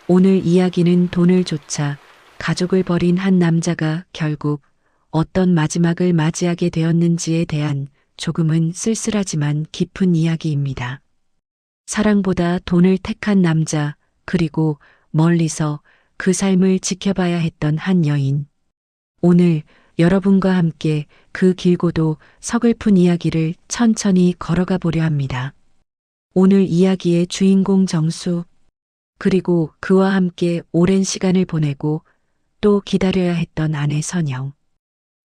오늘 이야기는 돈을 좇아 가족을 버린 한 남자가 결국 어떤 마지막을 맞이하게 되었는지에 대한 조금은 쓸쓸하지만 깊은 이야기입니다. 사랑보다 돈을 택한 남자, 그리고 멀리서 그 삶을 지켜봐야 했던 한 여인. 오늘 여러분과 함께 그 길고도 서글픈 이야기를 천천히 걸어가 보려 합니다. 오늘 이야기의 주인공 정수, 그리고 그와 함께 오랜 시간을 보내고 또 기다려야 했던 아내 선영.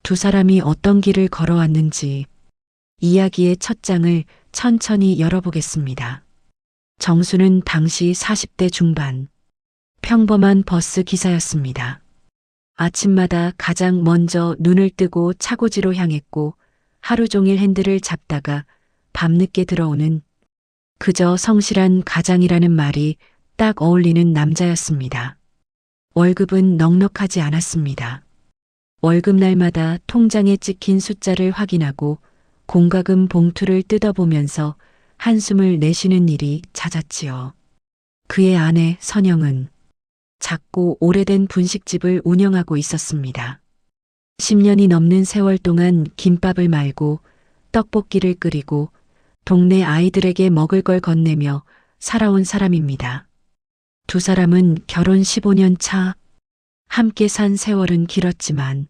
두 사람이 어떤 길을 걸어왔는지 이야기의 첫 장을 천천히 열어보겠습니다. 정수는 당시 40대 중반, 평범한 버스 기사였습니다. 아침마다 가장 먼저 눈을 뜨고 차고지로 향했고 하루 종일 핸들을 잡다가 밤늦게 들어오는 그저 성실한 가장이라는 말이 딱 어울리는 남자였습니다. 월급은 넉넉하지 않았습니다. 월급날마다 통장에 찍힌 숫자를 확인하고 공과금 봉투를 뜯어보면서 한숨을 내쉬는 일이 잦았지요. 그의 아내 선영은 작고 오래된 분식집을 운영하고 있었습니다. 10년이 넘는 세월 동안 김밥을 말고 떡볶이를 끓이고 동네 아이들에게 먹을 걸 건네며 살아온 사람입니다. 두 사람은 결혼 15년 차, 함께 산 세월은 길었지만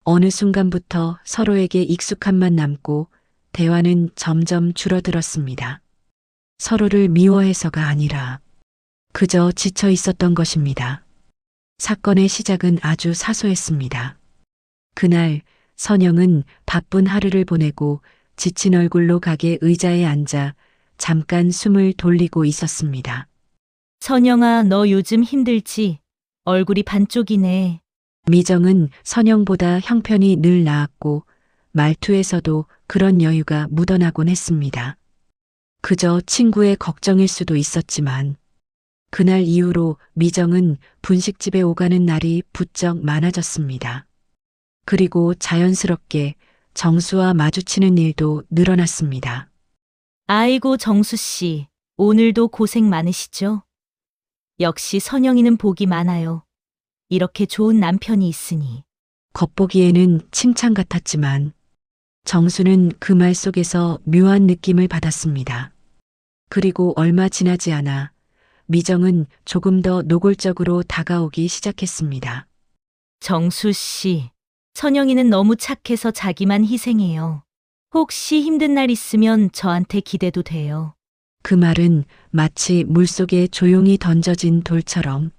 어느 순간부터 서로에게 익숙함만 남고 대화는 점점 줄어들었습니다. 서로를 미워해서가 아니라 그저 지쳐 있었던 것입니다. 사건의 시작은 아주 사소했습니다. 그날 선영은 바쁜 하루를 보내고 지친 얼굴로 가게 의자에 앉아 잠깐 숨을 돌리고 있었습니다. 선영아, 너 요즘 힘들지? 얼굴이 반쪽이네. 미정은 선영보다 형편이 늘 나았고 말투에서도 그런 여유가 묻어나곤 했습니다. 그저 친구의 걱정일 수도 있었지만 그날 이후로 미정은 분식집에 오가는 날이 부쩍 많아졌습니다. 그리고 자연스럽게 정수와 마주치는 일도 늘어났습니다. 아이고, 정수 씨. 오늘도 고생 많으시죠? 역시 선영이는 복이 많아요. 이렇게 좋은 남편이 있으니. 겉보기에는 칭찬 같았지만 정수는 그 말 속에서 묘한 느낌을 받았습니다. 그리고 얼마 지나지 않아 미정은 조금 더 노골적으로 다가오기 시작했습니다. 정수 씨. 선영이는 너무 착해서 자기만 희생해요. 혹시 힘든 날 있으면 저한테 기대도 돼요. 그 말은 마치 물속에 조용히 던져진 돌처럼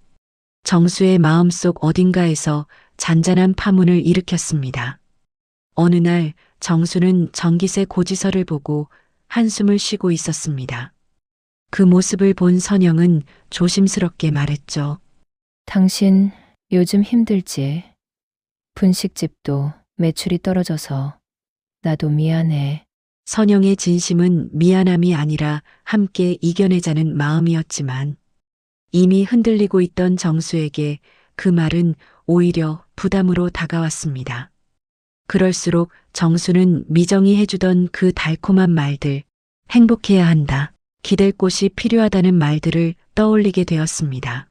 정수의 마음속 어딘가에서 잔잔한 파문을 일으켰습니다. 어느 날 정수는 전기세 고지서를 보고 한숨을 쉬고 있었습니다. 그 모습을 본 선영은 조심스럽게 말했죠. 당신 요즘 힘들지? 분식집도 매출이 떨어져서 나도 미안해. 선영의 진심은 미안함이 아니라 함께 이겨내자는 마음이었지만 이미 흔들리고 있던 정수에게 그 말은 오히려 부담으로 다가왔습니다. 그럴수록 정수는 미정이 해주던 그 달콤한 말들, 행복해야 한다, 기댈 곳이 필요하다는 말들을 떠올리게 되었습니다.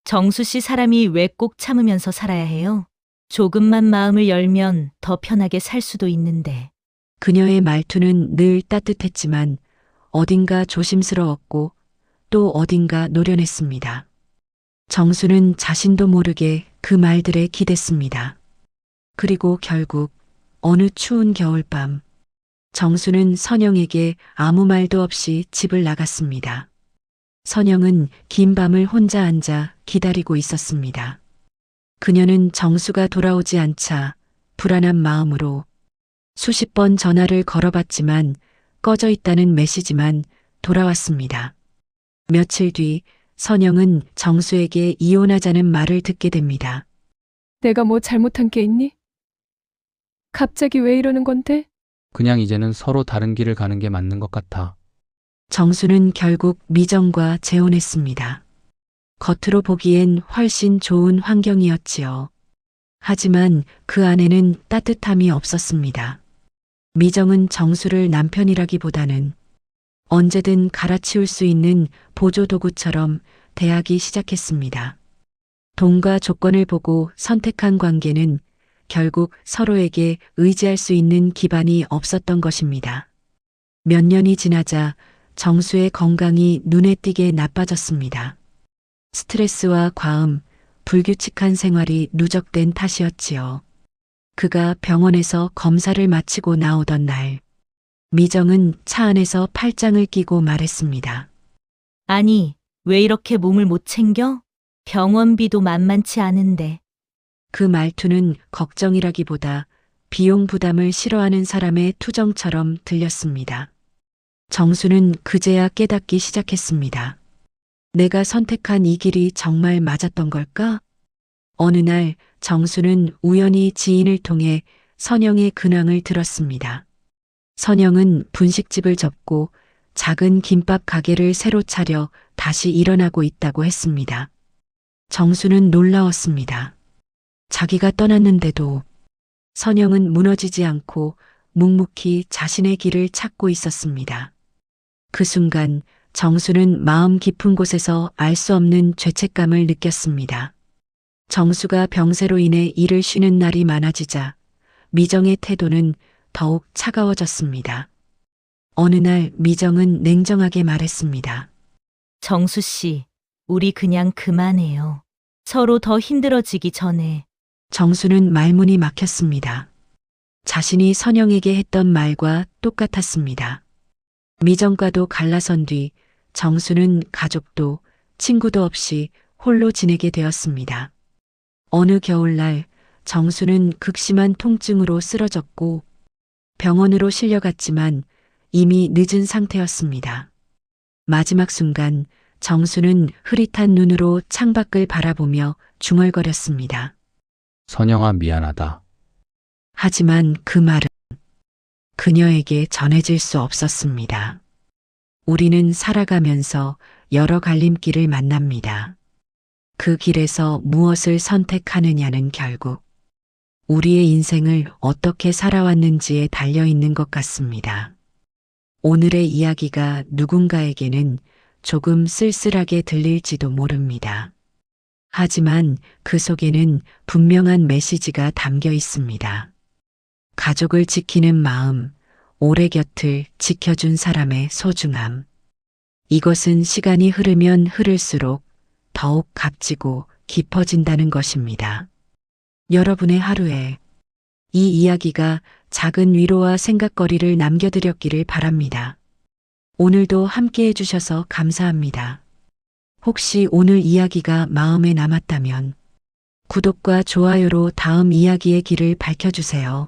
정수 씨, 사람이 왜 꼭 참으면서 살아야 해요? 조금만 마음을 열면 더 편하게 살 수도 있는데. 그녀의 말투는 늘 따뜻했지만 어딘가 조심스러웠고 또 어딘가 노련했습니다. 정수는 자신도 모르게 그 말들에 기댔습니다. 그리고 결국 어느 추운 겨울밤 정수는 선영에게 아무 말도 없이 집을 나갔습니다. 선영은 긴 밤을 혼자 앉아 기다리고 있었습니다. 그녀는 정수가 돌아오지 않자 불안한 마음으로 수십 번 전화를 걸어봤지만 꺼져 있다는 메시지만 돌아왔습니다. 며칠 뒤 선영은 정수에게 이혼하자는 말을 듣게 됩니다. 내가 뭐 잘못한 게 있니? 갑자기 왜 이러는 건데? 그냥 이제는 서로 다른 길을 가는 게 맞는 것 같아. 정수는 결국 미정과 재혼했습니다. 겉으로 보기엔 훨씬 좋은 환경이었지요. 하지만 그 안에는 따뜻함이 없었습니다. 미정은 정수를 남편이라기보다는 언제든 갈아치울 수 있는 보조도구처럼 대하기 시작했습니다. 돈과 조건을 보고 선택한 관계는 결국 서로에게 의지할 수 있는 기반이 없었던 것입니다. 몇 년이 지나자 정수의 건강이 눈에 띄게 나빠졌습니다. 스트레스와 과음, 불규칙한 생활이 누적된 탓이었지요. 그가 병원에서 검사를 마치고 나오던 날, 미정은 차 안에서 팔짱을 끼고 말했습니다. 아니, 왜 이렇게 몸을 못 챙겨? 병원비도 만만치 않은데. 그 말투는 걱정이라기보다 비용 부담을 싫어하는 사람의 투정처럼 들렸습니다. 정수는 그제야 깨닫기 시작했습니다. 내가 선택한 이 길이 정말 맞았던 걸까? 어느 날 정수는 우연히 지인을 통해 선영의 근황을 들었습니다. 선영은 분식집을 접고 작은 김밥 가게를 새로 차려 다시 일어나고 있다고 했습니다. 정수는 놀라웠습니다. 자기가 떠났는데도 선영은 무너지지 않고 묵묵히 자신의 길을 찾고 있었습니다. 그 순간 정수는 마음 깊은 곳에서 알 수 없는 죄책감을 느꼈습니다. 정수가 병세로 인해 일을 쉬는 날이 많아지자 미정의 태도는 더욱 차가워졌습니다. 어느 날 미정은 냉정하게 말했습니다. 정수 씨, 우리 그냥 그만해요. 서로 더 힘들어지기 전에. 정수는 말문이 막혔습니다. 자신이 선영에게 했던 말과 똑같았습니다. 미정과도 갈라선 뒤 정수는 가족도 친구도 없이 홀로 지내게 되었습니다. 어느 겨울날 정수는 극심한 통증으로 쓰러졌고 병원으로 실려갔지만 이미 늦은 상태였습니다. 마지막 순간 정수는 흐릿한 눈으로 창밖을 바라보며 중얼거렸습니다. 선영아, 미안하다. 하지만 그 말은 그녀에게 전해질 수 없었습니다. 우리는 살아가면서 여러 갈림길을 만납니다. 그 길에서 무엇을 선택하느냐는 결국 우리의 인생을 어떻게 살아왔는지에 달려 있는 것 같습니다. 오늘의 이야기가 누군가에게는 조금 쓸쓸하게 들릴지도 모릅니다. 하지만 그 속에는 분명한 메시지가 담겨 있습니다. 가족을 지키는 마음, 오래 곁을 지켜준 사람의 소중함. 이것은 시간이 흐르면 흐를수록 더욱 값지고 깊어진다는 것입니다. 여러분의 하루에 이 이야기가 작은 위로와 생각거리를 남겨드렸기를 바랍니다. 오늘도 함께 해주셔서 감사합니다. 혹시 오늘 이야기가 마음에 남았다면 구독과 좋아요로 다음 이야기의 길을 밝혀주세요.